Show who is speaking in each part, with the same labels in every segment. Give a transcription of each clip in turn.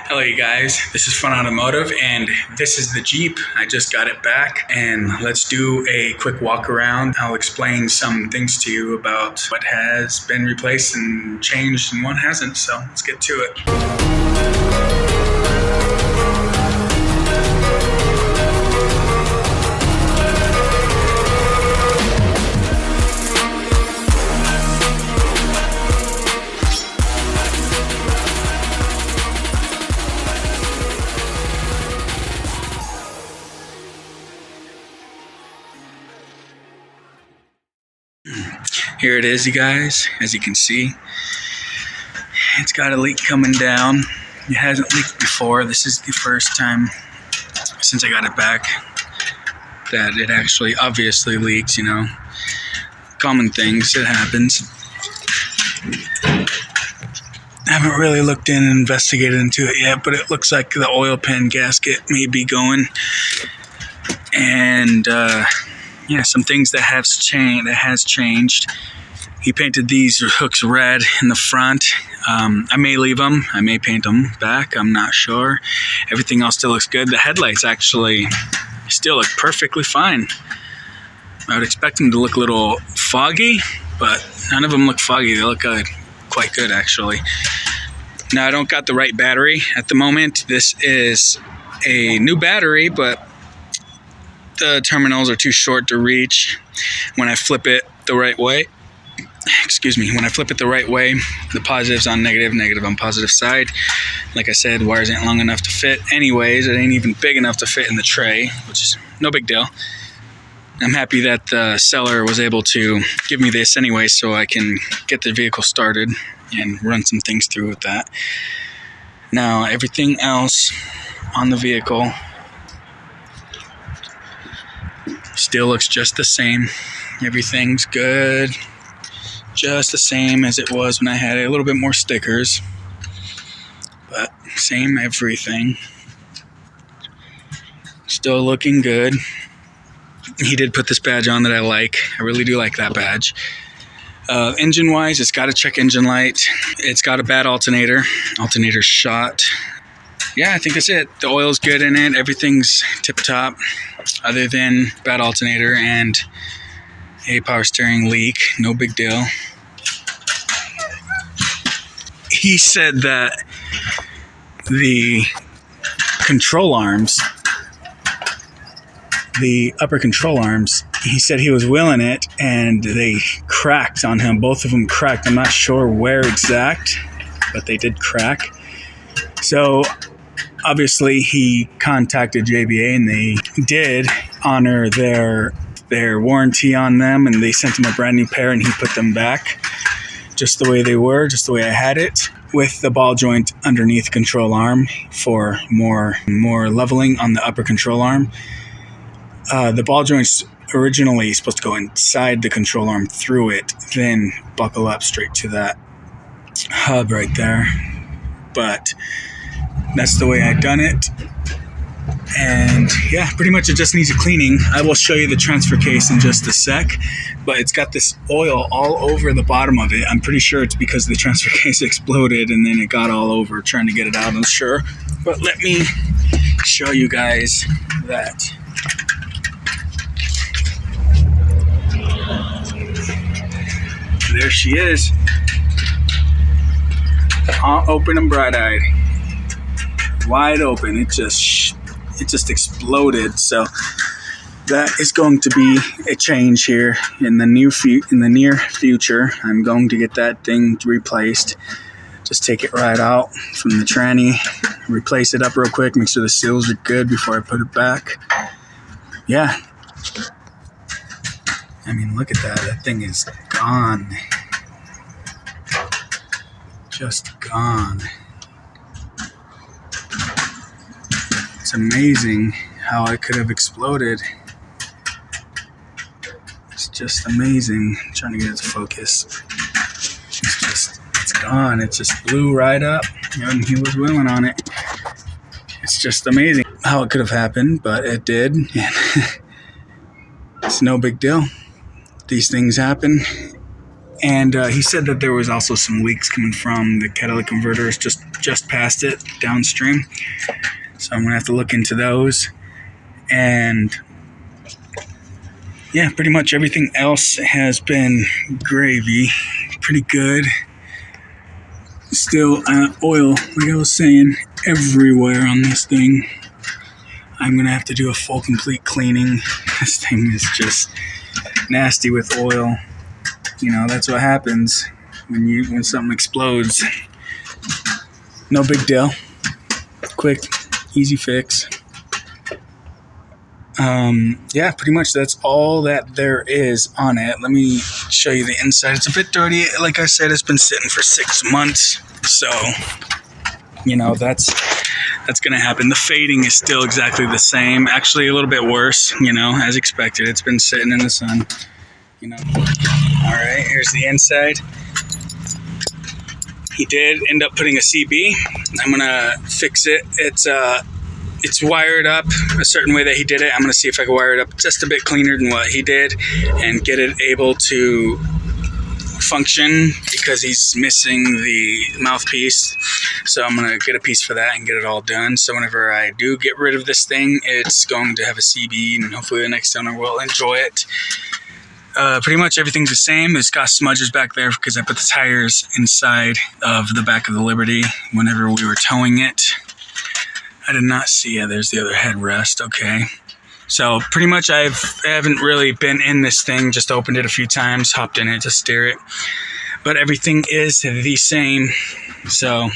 Speaker 1: Hello you guys, this is Fun Automotive and this is the Jeep. I just got it back and let's do a quick walk around. I'll explain some things to you about what has been replaced and changed and what hasn't, so let's get to it. Here it is, you guys. As you can see, it's got a leak coming down. It hasn't leaked before. This is the first time since I got it back that it actually obviously leaks, you know. Common things, it happens. I haven't really looked in and investigated into it yet, but it looks like the oil pan gasket may be going. And yeah, some things that has changed. He painted these hooks red in the front. I may leave them. I may paint them back. I'm not sure. Everything else still looks good. The headlights actually still look perfectly fine. I would expect them to look a little foggy, but none of them look foggy. They look quite good, actually. Now, I don't got the right battery at the moment. This is a new battery, but the terminals are too short to reach. When I flip it the right way, when I flip it the right way, the positive's on negative, negative on positive side. Like I said, wires ain't long enough to fit. Anyways, it ain't even big enough to fit in the tray, which is no big deal. I'm happy that the seller was able to give me this anyway so I can get the vehicle started and run some things through with that. Now, everything else on the vehicle still looks just the same. Everything's good. Just the same as it was when I had it. A little bit more stickers, but same everything. Still looking good. He did put this badge on that I like. I really do like that badge. Engine wise, it's got a check engine light. It's got a bad alternator. Alternator shot. Yeah, I think that's it. The oil's good in it. Everything's tip top other than bad alternator and a power steering leak. No big deal. He said that the control arms, the upper control arms, he said he was wheeling it and they cracked on him. Both of them cracked. I'm not sure where exact, but they did crack. So obviously he contacted JBA and they did honor their warranty on them, and they sent him a brand new pair and he put them back just the way they were, just the way I had it, with the ball joint underneath control arm for more leveling on the upper control arm. The ball joint's originally supposed to go inside the control arm through it, then buckle up straight to that hub right there. But that's the way I'd done it. And yeah, pretty much it just needs a cleaning. I will show you the transfer case in just a sec, but it's got this oil all over the bottom of it. I'm pretty sure it's because the transfer case exploded and then it got all over trying to get it out, I'm sure. But let me show you guys that. There she is. All open and bright-eyed. Wide open. It just exploded. So that is going to be a change here in the near future. I'm going to get that thing replaced. Just take it right out from the tranny, replace it up real quick, make sure the seals are good before I put it back. Yeah. I mean, look at that. That thing is gone. Just gone. It's amazing how it could have exploded. It's just amazing. I'm trying to get it to focus. It's gone. It just blew right up. And he was wheeling on it. It's just amazing how it could have happened, but it did. It's no big deal. These things happen. And he said that there was also some leaks coming from the catalytic converters just past it downstream. So I'm gonna have to look into those. And yeah, pretty much everything else has been gravy. Pretty good. Still oil, like I was saying, everywhere on this thing. I'm gonna have to do a full complete cleaning. This thing is just nasty with oil. You know, that's what happens when something explodes. No big deal. Quick, easy fix. Yeah, pretty much that's all that there is on it. Let me show you the inside. It's a bit dirty. Like I said, it's been sitting for 6 months. So, you know, that's gonna happen. The fading is still exactly the same. Actually, a little bit worse, you know, as expected. It's been sitting in the sun. You know. All right, here's the inside. He did end up putting a CB. I'm gonna fix it. It's wired up a certain way that he did it. I'm gonna see if I can wire it up just a bit cleaner than what he did and get it able to function, because he's missing the mouthpiece. So I'm gonna get a piece for that and get it all done. So whenever I do get rid of this thing, it's going to have a CB, and hopefully the next owner will enjoy it. Pretty much everything's the same. It's got smudges back there because I put the tires inside of the back of the Liberty whenever we were towing it. I did not see it. There's the other headrest. Okay. So pretty much I haven't really been in this thing, just opened it a few times, hopped in it to steer it. But everything is the same. So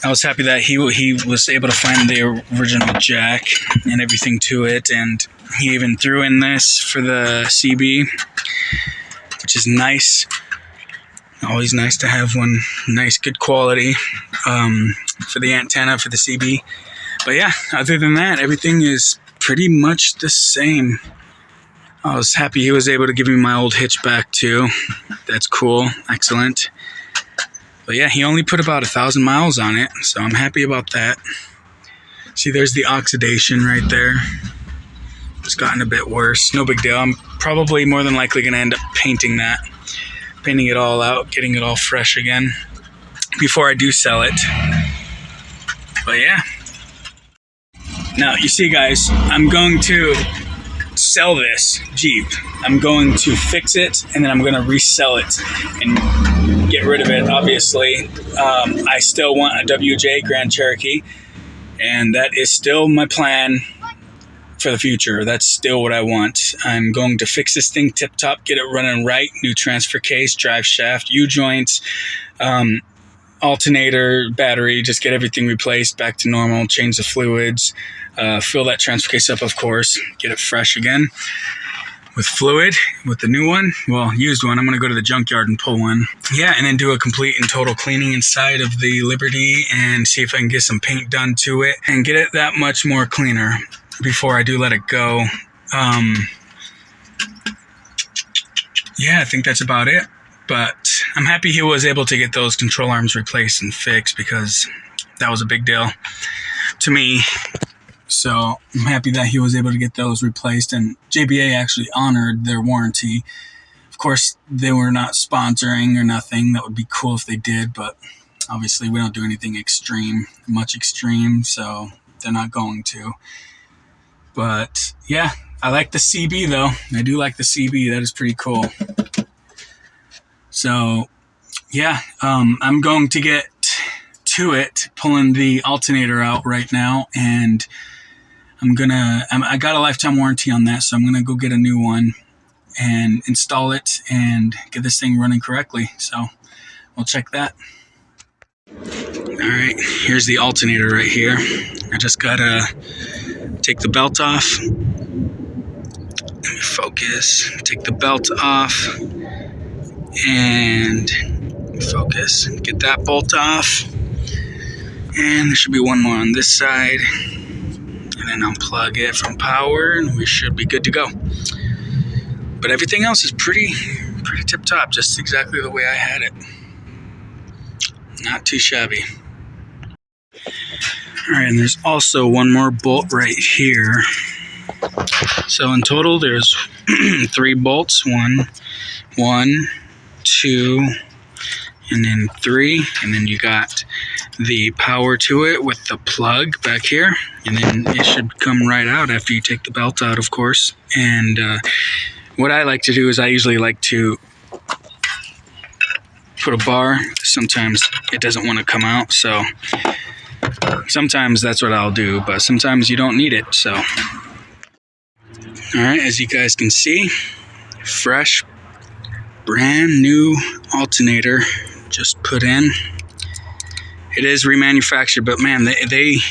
Speaker 1: I was happy that he was able to find the original jack and everything to it, and he even threw in this for the CB, which is nice. Always nice to have one nice, good quality for the antenna for the CB. But yeah, other than that, everything is pretty much the same. I was happy he was able to give me my old hitch back too. That's cool, excellent. But yeah, he only put about 1,000 miles on it, so I'm happy about that. See, there's the oxidation right there. It's gotten a bit worse. No big deal. I'm probably more than likely going to end up painting it all out, getting it all fresh again before I do sell it. But yeah. Now, you see, guys, I'm going to sell this Jeep. I'm going to fix it, and then I'm going to resell it and get rid of it, obviously. I still want a WJ Grand Cherokee, and that is still my plan for the future. That's still what I want. I'm going to fix this thing tip-top, get it running right, new transfer case, drive shaft, U-joints, alternator, battery, just get everything replaced back to normal, change the fluids, fill that transfer case up, of course, get it fresh again with fluid, with the new one, well, used one. I'm going to go to the junkyard and pull one. Yeah, and then do a complete and total cleaning inside of the Liberty and see if I can get some paint done to it and get it that much more cleaner before I do let it go. Yeah, I think that's about it. But I'm happy he was able to get those control arms replaced and fixed, because that was a big deal to me. So I'm happy that he was able to get those replaced, and JBA actually honored their warranty. Of course, they were not sponsoring or nothing. That would be cool if they did, but obviously we don't do anything much extreme, so they're not going to. But yeah, I like the CB though. I do like the CB. That is pretty cool. So yeah, I'm going to get to it, pulling the alternator out right now, and I got a lifetime warranty on that, so I'm gonna go get a new one and install it and get this thing running correctly. So we'll check that. All right, here's the alternator right here. I just gotta take the belt off. Let me focus. Take the belt off and focus. Get that bolt off. And there should be one more on this side. And then unplug it from power, and we should be good to go. But everything else is pretty tip-top, just exactly the way I had it. Not too shabby. All right, and there's also one more bolt right here. So in total, there's 3 bolts. One, 2, and then 3. And then you got the power to it with the plug back here. And then it should come right out after you take the belt out, of course. And what I like to do is I usually like to put a bar. Sometimes it doesn't want to come out, so sometimes that's what I'll do, but sometimes you don't need it. So alright, as you guys can see, fresh brand new alternator just put in. It is remanufactured, but man, the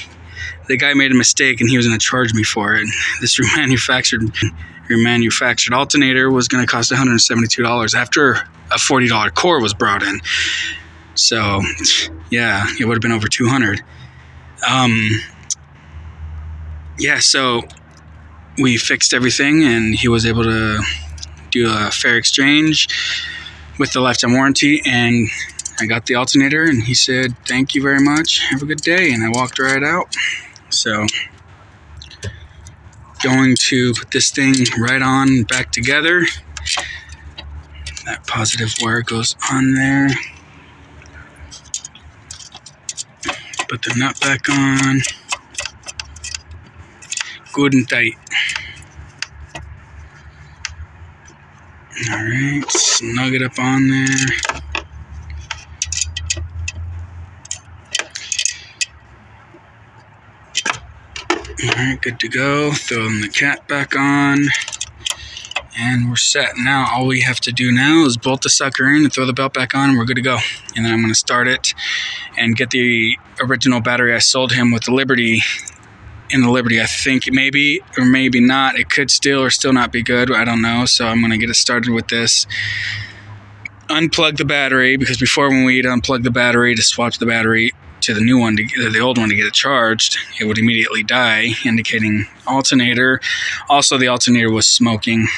Speaker 1: guy made a mistake and he was going to charge me for it. This remanufactured alternator was going to cost $172 after a $40 core was brought in. So yeah, it would have been over $200. Yeah, so we fixed everything and he was able to do a fair exchange with the lifetime warranty, and I got the alternator and he said, "Thank you very much, have a good day," and I walked right out. So going to put this thing right on back together. That positive wire goes on there. Put the nut back on. Good and tight. Alright, snug it up on there. Alright, good to go. Throwing the cat back on. And we're set. Now, all we have to do now is bolt the sucker in and throw the belt back on, and we're good to go. And then I'm going to start it and get the original battery I sold him with the Liberty. In the Liberty, I think maybe or maybe not. It could still or still not be good. I don't know. So I'm going to get it started with this. Unplug the battery, because before, when we'd unplug the battery to swap the battery to the new one, the old one, to get it charged, it would immediately die, indicating alternator. Also, the alternator was smoking.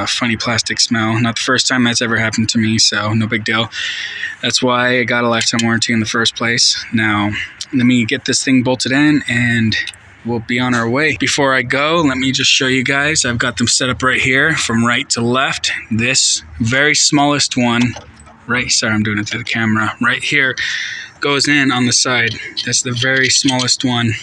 Speaker 1: Funny plastic smell. Not the first time that's ever happened to me, so no big deal. That's why I got a lifetime warranty in the first place. Now, let me get this thing bolted in and we'll be on our way. Before I go, let me just show you guys. I've got them set up right here from right to left. This very smallest one, right, sorry, I'm doing it through the camera, right here goes in on the side. That's the very smallest one.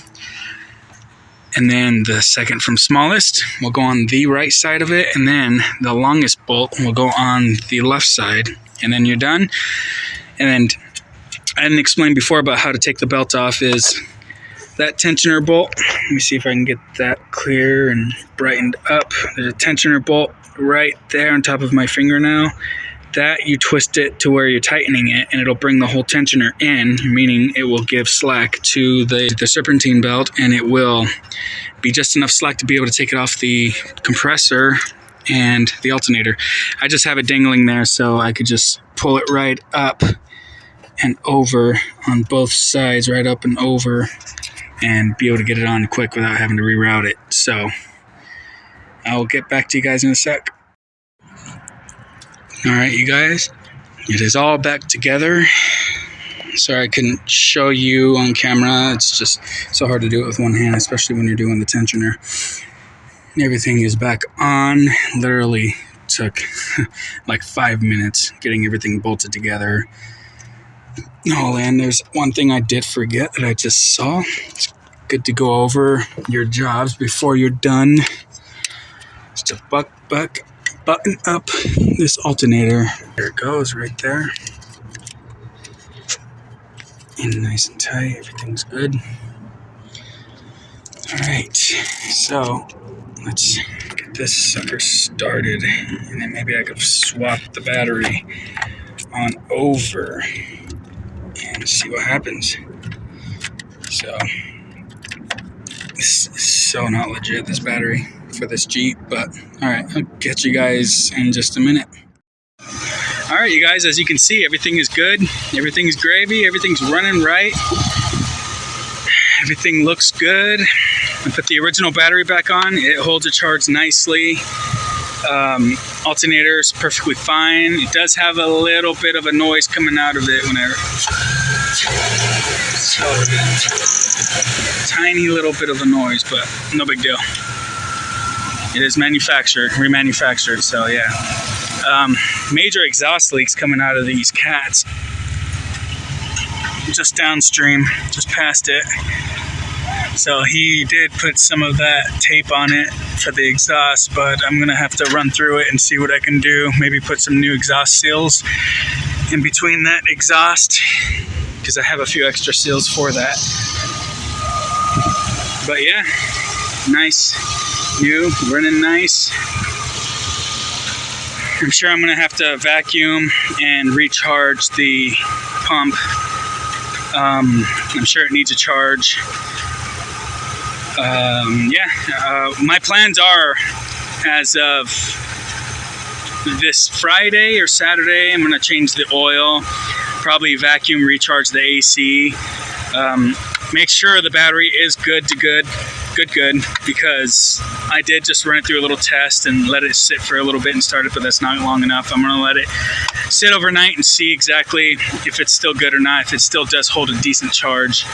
Speaker 1: And then the second from smallest will go on the right side of it, and then the longest bolt will go on the left side, and then you're done. And then I didn't explain before about how to take the belt off is that tensioner bolt. Let me see if I can get that clear and brightened up. There's a tensioner bolt right there on top of my finger now. That you twist it to where you're tightening it, and it'll bring the whole tensioner in, meaning it will give slack to the serpentine belt, and it will be just enough slack to be able to take it off the compressor and the alternator. I just have it dangling there, so I could just pull it right up and over on both sides, right up and over, and be able to get it on quick without having to reroute it. So I'll get back to you guys in a sec. Alright, you guys, it is all back together. Sorry I couldn't show you on camera. It's just so hard to do it with one hand, especially when you're doing the tensioner. Everything is back on. Literally took like 5 minutes getting everything bolted together. Oh, and there's one thing I did forget that I just saw. It's good to go over your jobs before you're done. Just to button up this alternator. There it goes, right there. And nice and tight, everything's good. Alright, so let's get this sucker started, and then maybe I could swap the battery on over and see what happens. So this is so not legit, this battery for this Jeep, but alright, I'll get you guys in just a minute. Alright, you guys, as you can see, everything is good, everything's gravy, everything's running right, everything looks good. I put the original battery back on, it holds a charge nicely. Alternator is perfectly fine. It does have a little bit of a noise coming out of it whenever. So, tiny little bit of a noise, but no big deal. It is manufactured, remanufactured, so yeah. Major exhaust leaks coming out of these cats. Just downstream, just past it. So he did put some of that tape on it for the exhaust, but I'm gonna have to run through it and see what I can do. Maybe put some new exhaust seals in between that exhaust, because I have a few extra seals for that. But yeah, nice, new, running nice. I'm sure I'm gonna have to vacuum and recharge the pump. I'm sure it needs a charge. My plans are, as of this Friday or Saturday, I'm gonna change the oil, probably vacuum, recharge the AC, make sure the battery is good, because I did just run it through a little test and let it sit for a little bit and start it, but that's not long enough. I'm gonna let it sit overnight and see exactly if it's still good or not, if it still does hold a decent charge.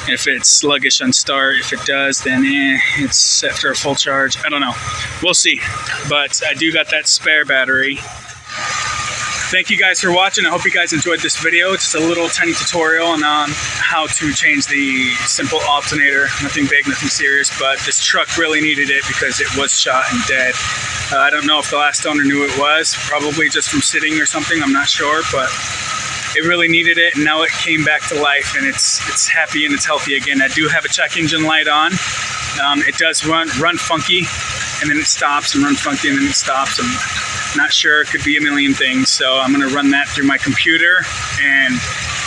Speaker 1: If it's sluggish on start, if it does, then it's set for a full charge. I don't know. We'll see. But I do got that spare battery. Thank you guys for watching. I hope you guys enjoyed this video. It's just a little tiny tutorial on how to change the simple alternator. Nothing big, nothing serious, but this truck really needed it because it was shot and dead. I don't know if the last owner knew it was. Probably just from sitting or something. I'm not sure, but it really needed it, and now it came back to life, and it's happy and it's healthy again. I do have a check engine light on. It does run funky, and then it stops, and runs funky, and then it stops. I'm not sure. It could be a million things. So I'm going to run that through my computer and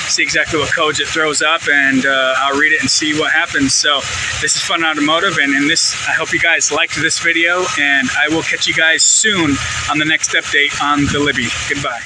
Speaker 1: see exactly what codes it throws up, and I'll read it and see what happens. So this is Fun Automotive, and in this, I hope you guys liked this video, and I will catch you guys soon on the next update on the Libby. Goodbye.